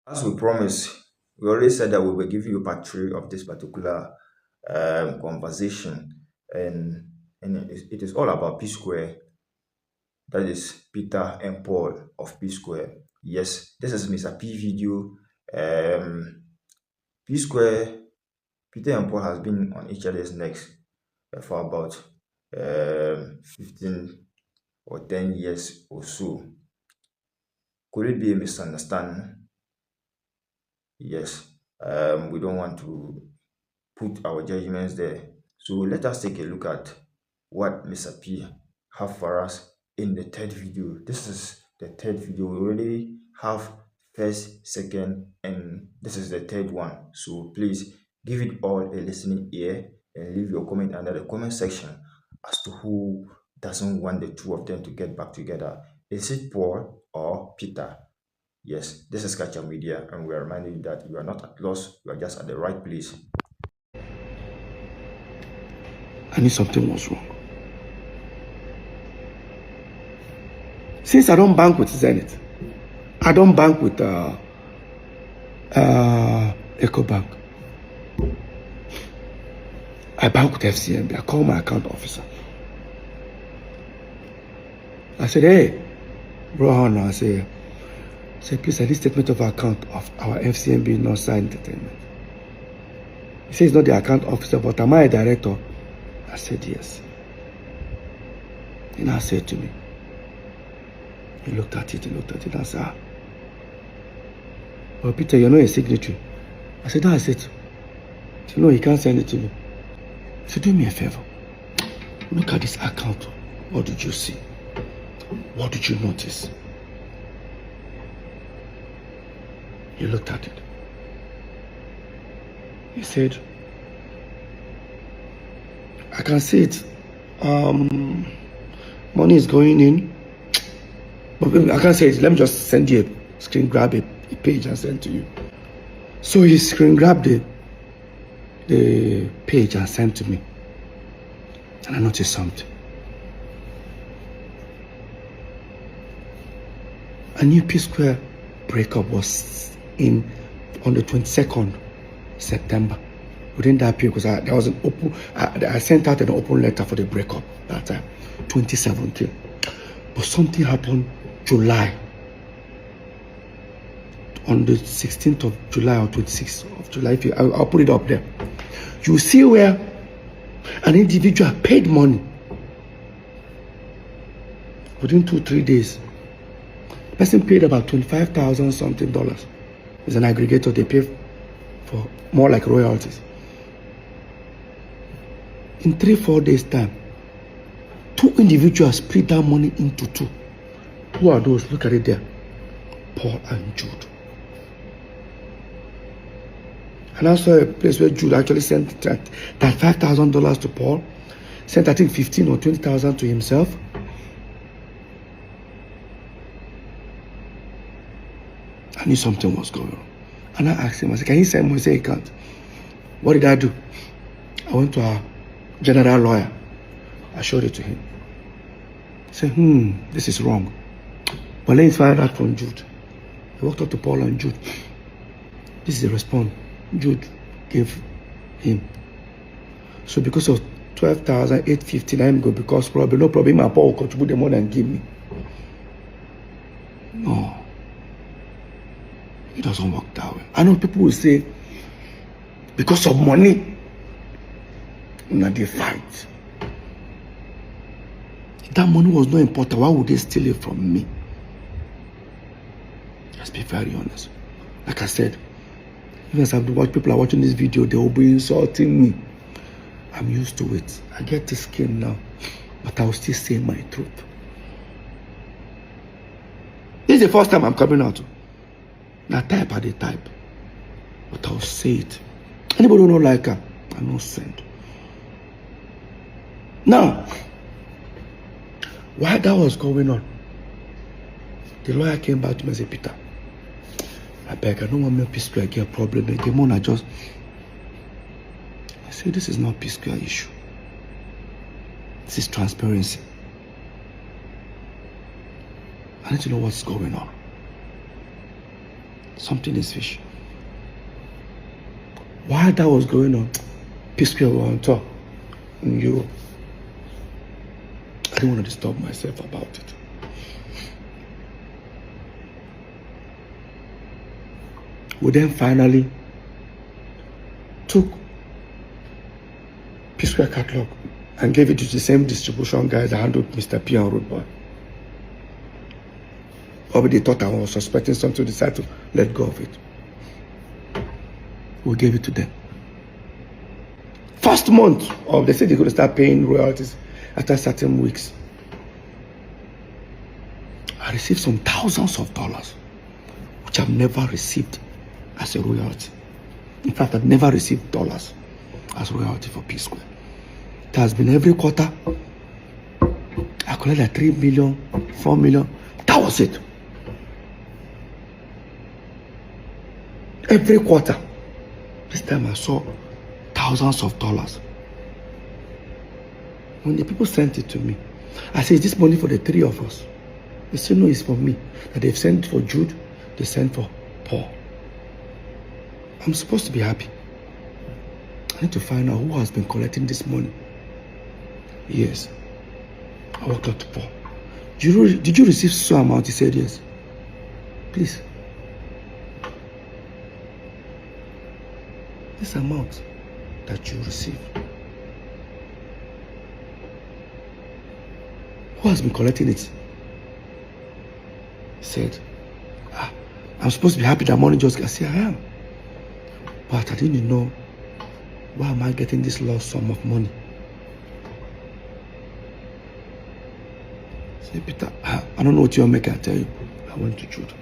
As we promised, we already said that we will give you part three of this particular conversation, and it is all about P Square. That is Peter and Paul of P Square. Yes, this is Mr. P video. Um, P Square, Peter and Paul has been on each other's necks for about 15 or 10 years or so. Could it be a misunderstanding? Yes. We don't want to put our judgments there. So let us take a look at what Mr. P have for us in the third video. This is the third video. We already have first, second, and this is the third one. So please give it all a listening ear and leave your comment under the comment section as to who doesn't want the two of them to get back together. Is it Paul or Peter? Yes, this is Catcher Media, and we are reminding you that you are not at loss, you are just at the right place. I knew something was wrong. Since I don't bank with Zenith, I don't bank with EcoBank. I bank with FCMB. I call my account officer. I said, hey, bro, I say, please, this statement of account of our FCMB not signed entertainment. He says he's not the account officer, but am I a director? I said, yes. He now said to me, he looked at it and said, well, Peter, you're not a signatory. I said, that's it. He said, no, he can't send it to me. He said, do me a favor. Look at this account. What did you see? What did you notice? He looked at it. He said, I can see it. Money is going in. But I can't say it. Let me just send you a screen grab a page and send to you. So he screen grabbed the page and sent to me. And I noticed something. A new P Square breakup was on the 22nd September. Within that period, because there was an open, I sent out an open letter for the breakup that time, 2017. But something happened July. On the 16th of July or 26th of July, I'll put it up there. You see where an individual paid money within 2-3 days. The person paid about $25,000 something dollars. It's an aggregator, they pay for more like royalties. In 3-4 days time, 2 individuals split that money into 2. Who are those? Look at it there. Paul and Jude. And I saw a place where Jude actually sent that $5,000 to Paul, sent I think 15 or 20,000 to himself. I knew something was going on. And I asked him, I said, can you send me? He said, he can't. What did I do? I went to our general lawyer. I showed it to him. He said, this is wrong. But let me find out from Jude. He walked up to Paul and Jude. This is the response Jude gave him. So because of 12,850, I'm going because probably no problem. My Paul will contribute the money and give me. No. It doesn't work that way. I know people will say, because of money, they fight. If that money was not important, why would they steal it from me? Let's be very honest. Like I said, even as people are watching this video, they will be insulting me. I'm used to it. I get this skin now, but I will still say my truth. This is the first time I'm coming out. Now type at the type, but I'll say it. Anybody who don't like her, I no send. Now, while that was going on, the lawyer came back to me and said, Peter, I beg, I don't want my P Square get a problem. The money I just. I said, this is not P Square issue. This is transparency. I need to know what's going on. Something is fish. While that was going on, P-Square were on tour in Europe. I didn't want to disturb myself about it. We then finally took P-Square catalog and gave it to the same distribution guys that handled Mr. P and Road Boy. Probably they thought I was suspecting something, decided to let go of it. We gave it to them. First month of, they said they're going to start paying royalties after certain weeks. I received some thousands of dollars, which I've never received as a royalty. In fact, I've never received dollars as royalty for P-Square. It has been every quarter. I collected like 3 million, 4 million. That was it. Every quarter. This time I saw thousands of dollars. When the people sent it to me, I said, is this money for the three of us? They said, no, it's for me. That they've sent for Jude, they sent for Paul. I'm supposed to be happy. I need to find out who has been collecting this money. Yes. I walked up to Paul. Did you receive so amount? He said, yes. Please. This amount that you received. Who has been collecting it? He said, I'm supposed to be happy that money just got. I said, I am. But I didn't know, why am I getting this large sum of money? I said, Peter, I don't know what you're making, I tell you. I went to Jude.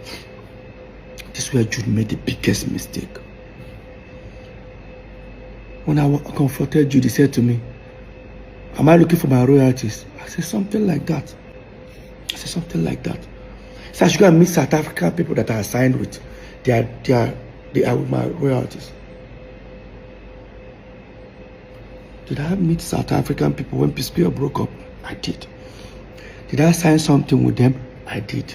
This is where Jude made the biggest mistake. When I confronted Jude, he said to me, am I looking for my royalties? I said, something like that. I said, something like that. So I should go and meet South African people that I signed with. They are with my royalties. Did I meet South African people when P-Square broke up? I did. Did I sign something with them? I did.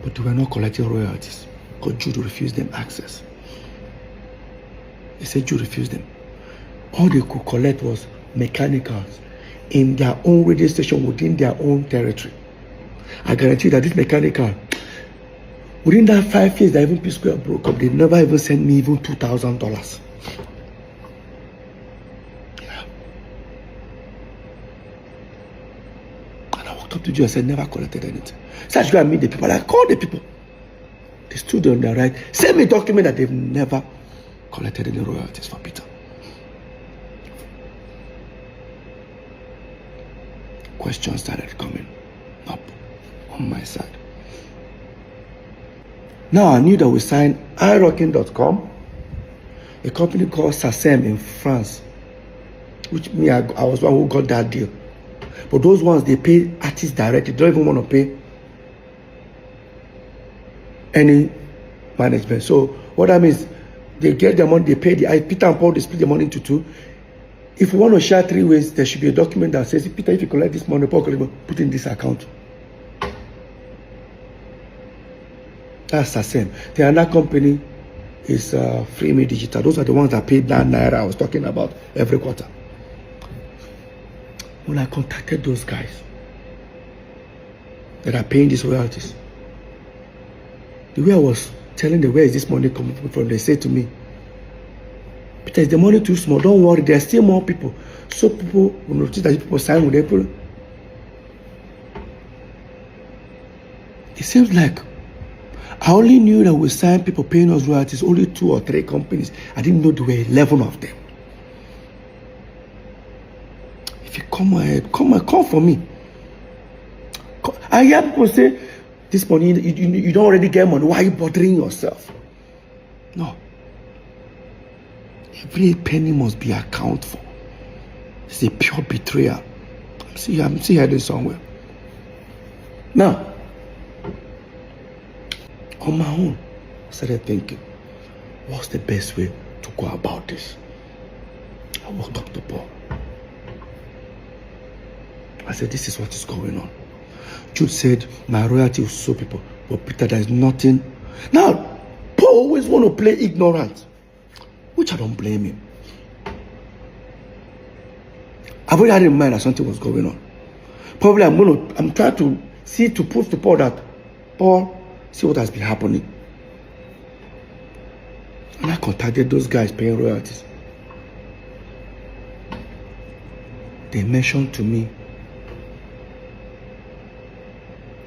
But they were not collecting royalties because Jude refused them access. He said Jude refused them. All they could collect was mechanicals in their own radio station within their own territory. I guarantee you that this mechanical, within that 5 years that even P-Square broke up, they never even sent me even $2,000. Yeah. And I walked up to Jude and said, never collected anything. So I should go and meet the people. I called the people. They stood on their right. Send me a document that they've never collected any royalties for Peter. Questions started coming up on my side. Now I knew that we signed iRockin.com, a company called SACEM in France, which me, I was one who got that deal. But those ones, they pay artists directly. They don't even want to pay any management. So what that means, they get their money, they pay Peter and Paul, they split the money into two. If you want to share 3 ways, there should be a document that says, Peter, if you collect this money, Paul, put in this account. That's the same. The other company is Free Me Digital. Those are the ones that paid that naira I was talking about every quarter. When I contacted those guys that are paying these royalties, the way I was telling them, where is this money coming from? They said to me, Peter, is the money too small? Don't worry, there are still more people. So people will notice that people sign with April. It seems like I only knew that we signed people paying us royalties, only 2 or 3 companies. I didn't know there were 11 of them. If you come ahead, come for me. I hear people say, this money, you don't already get money. Why are you bothering yourself? No. Every penny must be accounted for. It's a pure betrayal. I'm still heading somewhere. Now, on my own, I started thinking, what's the best way to go about this? I walked up to Paul. I said, this is what is going on. Jude said, my royalty will show people. But Peter, there is nothing. Now, Paul always want to play ignorant, which I don't blame him. I've already had in mind that something was going on. Probably I'm trying to see, to prove to Paul that, Paul, see what has been happening. And I contacted those guys paying royalties. They mentioned to me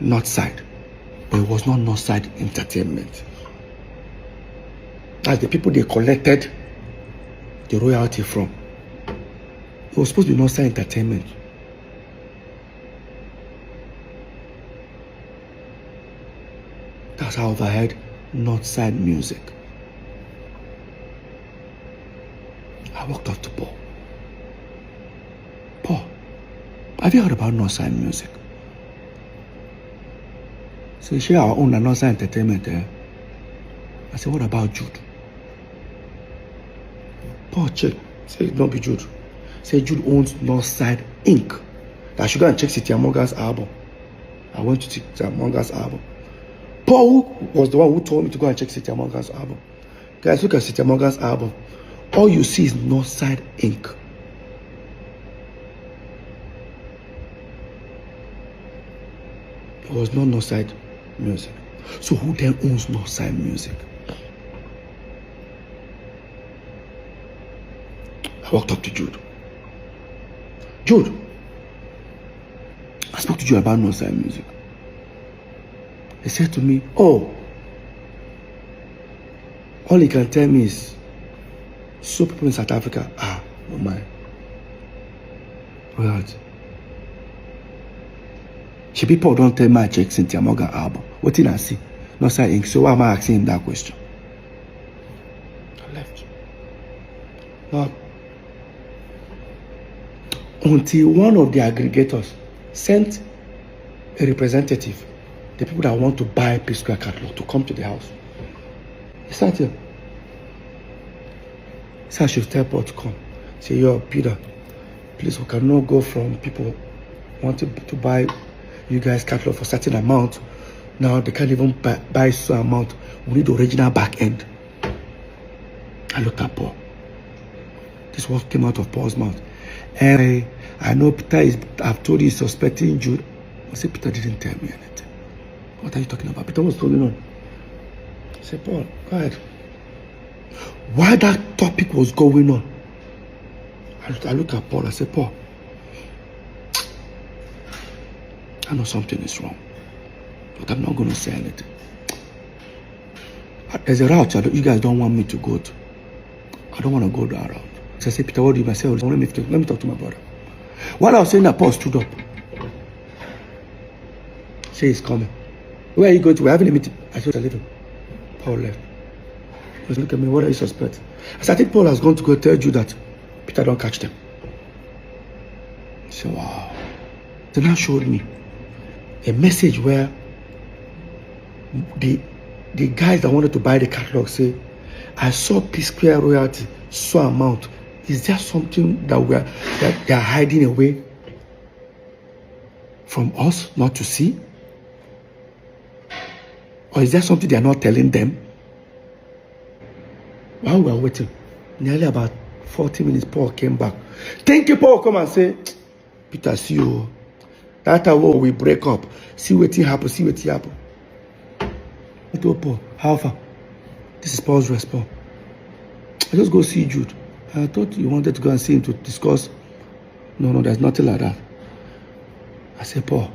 Northside, but it was not Northside Entertainment. That's the people they collected the royalty from. It was supposed to be Northside Entertainment. That's how I overheard Northside Music. I walked up to Paul. Paul, have you heard about Northside Music? So share our own Northside Entertainment. I said, what about Jude? Paul check. Say it not be Jude. Say Jude owns Northside Inc. I should go and check City Morgan's album. I went to check City Morgan's album. Paul was the one who told me to go and check City Morgan's album. Guys, look at City Morgan's album. All you see is Northside Inc. It was not Northside Music. So who then owns Northside Music? I walked up to Jude. Jude, I spoke to you about Northside Music. He said to me, oh, all he can tell me is, so people in South Africa, no mind. Right. She people don't tell me I check Cynthia Morgan album. What did I see? Northside Inc. So why am I asking him that question? I left. Now, until one of the aggregators sent a representative, the people that want to buy P-Square catalog, to come to the house. He sat here. He said I should tell Paul to come. Say, yo, Peter, please, we cannot go from people wanting to buy you guys catalog for a certain amount. Now they can't even buy some amount. We need the original back end. I looked at Paul. This was came out of Paul's mouth. And I know Peter I've told you he's suspecting Jude. I said, Peter didn't tell me anything. What are you talking about? Peter was going on. I said, Paul, go ahead. While that topic was going on, I looked at Paul. I said, Paul, I know something is wrong, but I'm not going to say anything. There's a route you guys don't want me to go to. I don't want to go that route. So I said, Peter, what do you mean? I said, let me talk to my brother. While I was saying that, Paul stood up. Say he's coming. Where are you going to? We're having a meeting. I said, I leave him. Paul left. He was looking at me, what are you suspecting? I said, I think Paul has gone to go tell you that Peter don't catch them. He said, wow. They now showed me a message where the guys that wanted to buy the catalog say, I saw P-Square royalty, so amount. Is there something that they are hiding away from us not to see? Or is there something they are not telling them? While we were waiting, nearly about 40 minutes, Paul came back. Thank you, Paul. Come and say, Peter, see you. That's how we break up. See what happen. See what happen. I told Paul, how far? This is Paul's response. I just go see Jude. I thought you wanted to go and see him to discuss. No, there's nothing like that. I said, Paul,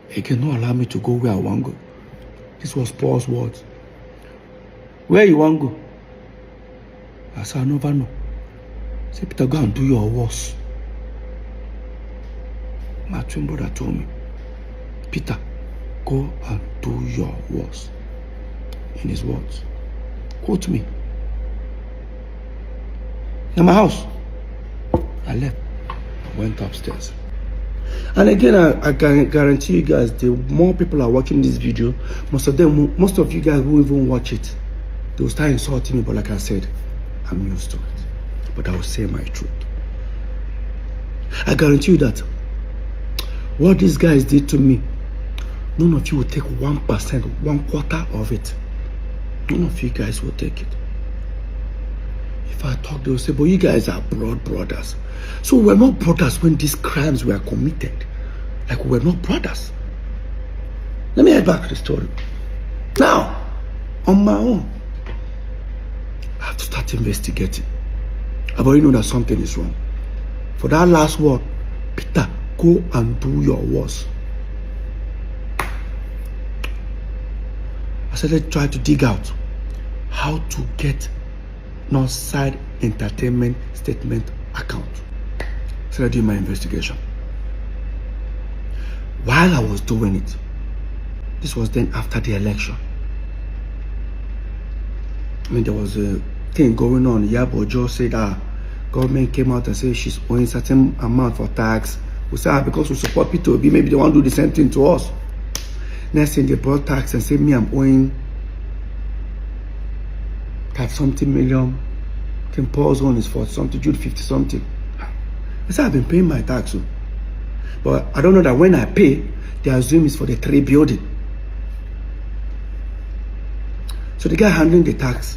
he cannot allow me to go where I want to go. This was Paul's words. Where you want to go? I said, I never know. I said, Peter, go and do your worst. My twin brother told me, Peter, go and do your worst. In his words. Quote me. In my house. I left. I went upstairs. And again, I can guarantee you guys, the more people are watching this video, most of you guys who even watch it, they will start insulting me. But like I said, I'm used to it. But I will say my truth. I guarantee you that what these guys did to me, none of you will take 1%, 1/4 of it None of you guys will take it. If I talk, they'll say, but you guys are blood brothers. So we're not brothers when these crimes were committed. Like, we're not brothers. Let me head back to the story. Now, on my own, I have to start investigating. I've already know that something is wrong. For that last word, Peter, go and do your worst. I started trying to dig out how to get Northside Entertainment statement account. Started doing my investigation. While I was doing it, this was then after the election. I mean, there was a thing going on. Iyabo Ojo said that government came out and said she's owing certain amount for tax. We said, because we support P2B, maybe they want to do the same thing to us. Next thing, they brought tax and said, me, I'm owing 5-something million. I think Paul's own is 40-something, Jude 50-something. I said, I've been paying my tax. But I don't know that when I pay, they assume it's for the 3 building. So the guy handling the tax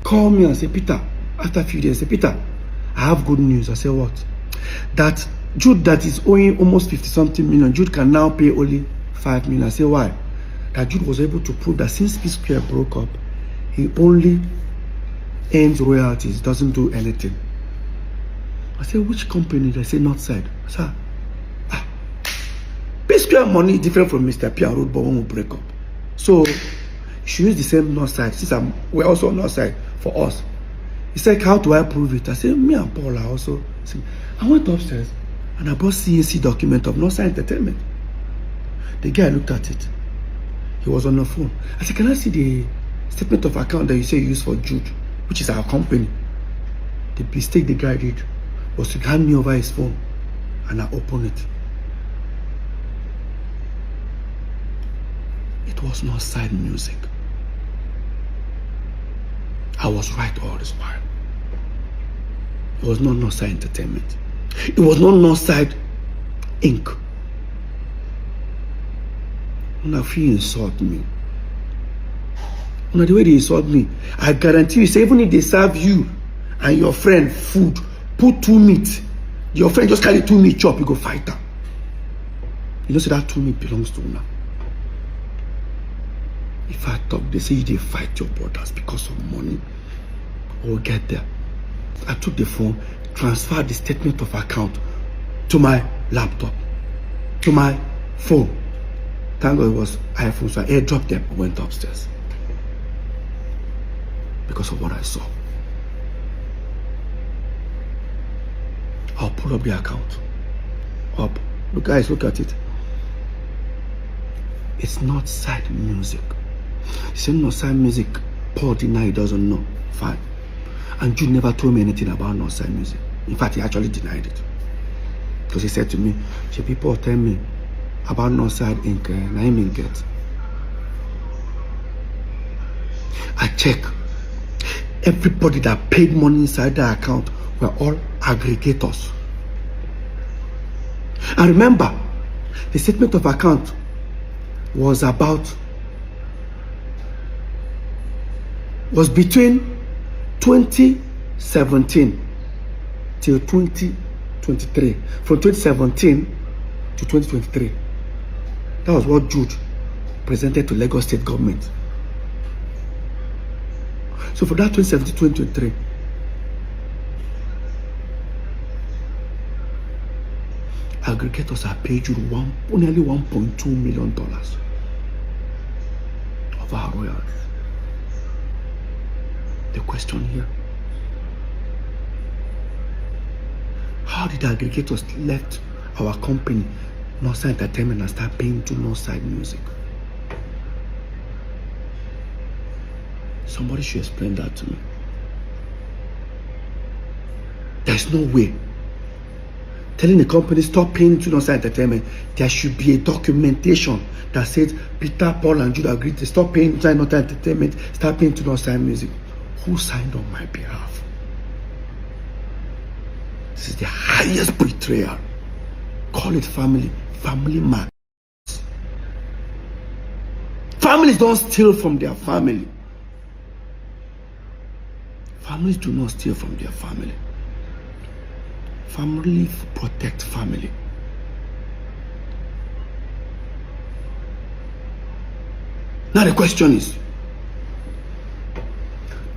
called me and said, Peter, after a few days, I said, Peter, I have good news. I said, what? That Jude that is owing almost 50-something million, Jude can now pay only 5 million. I said, why? That Jude was able to prove that since P Square broke up, he only earns royalties, doesn't do anything. I said, which company? They said, Northside. I said, P Square money is different from Mr. P and Road, but when we break up. So, you should use the same Northside, since we're also on Northside for us. He said, how do I prove it? I said, me and Paul are also. I went upstairs and I brought CAC document of Northside Entertainment. The guy looked at it. He was on the phone. I said, can I see the statement of account that you say you use for Jude, which is our company? The mistake the guy did was to hand me over his phone and I opened it. It was Northside Music. I was right all this while. It was not Northside Entertainment. It was not Northside Inc. Now, if you insult me, now the way they insult me, I guarantee you, say, even if they serve you and your friend food, put 2 meat, your friend just carry 2 meat chop, you go fight her. You know, say that 2 meat belongs to una. If I talk, they say they fight your brothers because of money. We'll get there. I took the phone, transferred the statement of account to my laptop, to my phone. Thank God it was iPhone, so I airdropped them and went upstairs. Because of what I saw. I'll pull up the account. Up. Look, guys, look at it. It's Northside Music. He said Northside Music. Paul denied he doesn't know. Fine. And Jude never told me anything about Northside Music. In fact, he actually denied it. Because he said to me, people tell me about Northside Inc. And I didn't get. I check. Everybody that paid money inside that account were all aggregators. And remember, the statement of account was between 2017 till 2023. From 2017 to 2023. That was what Jude presented to Lagos State government. So for that 2017-2023, aggregators are paid you nearly $1.2 million of our royalties. The question here, how did aggregators left our company, Northside Entertainment, and start paying to Northside Music? Somebody should explain that to me. There's no way. Telling the company stop paying to Northside Entertainment, there should be a documentation that says Peter, Paul, and Jude agreed to stop paying to Northside Entertainment, start paying to Northside Music. Who signed on my behalf? This is the highest betrayal. Call it family matters. Families don't steal from their family. Families do not steal from their family. Family protect family. Now the question is,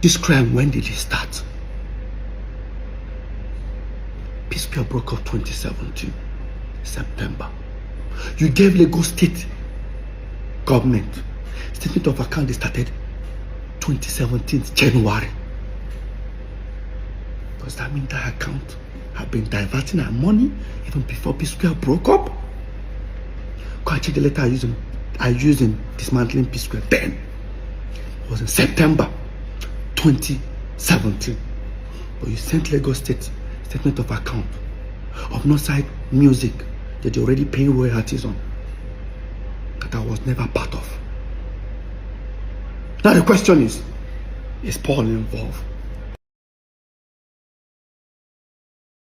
this crime, when did it start? P-Square broke up 2017, September. You gave Lagos State government statement of account. They started 2017, January. Does that mean that account have been diverting our money even before P-Square broke up? Go and check the letter I used in dismantling P-Square then. It was in September 2017. But you sent Lagos State statement of account of Northside Music that you're already paying royalties on, that I was never part of. Now the question is Paul involved?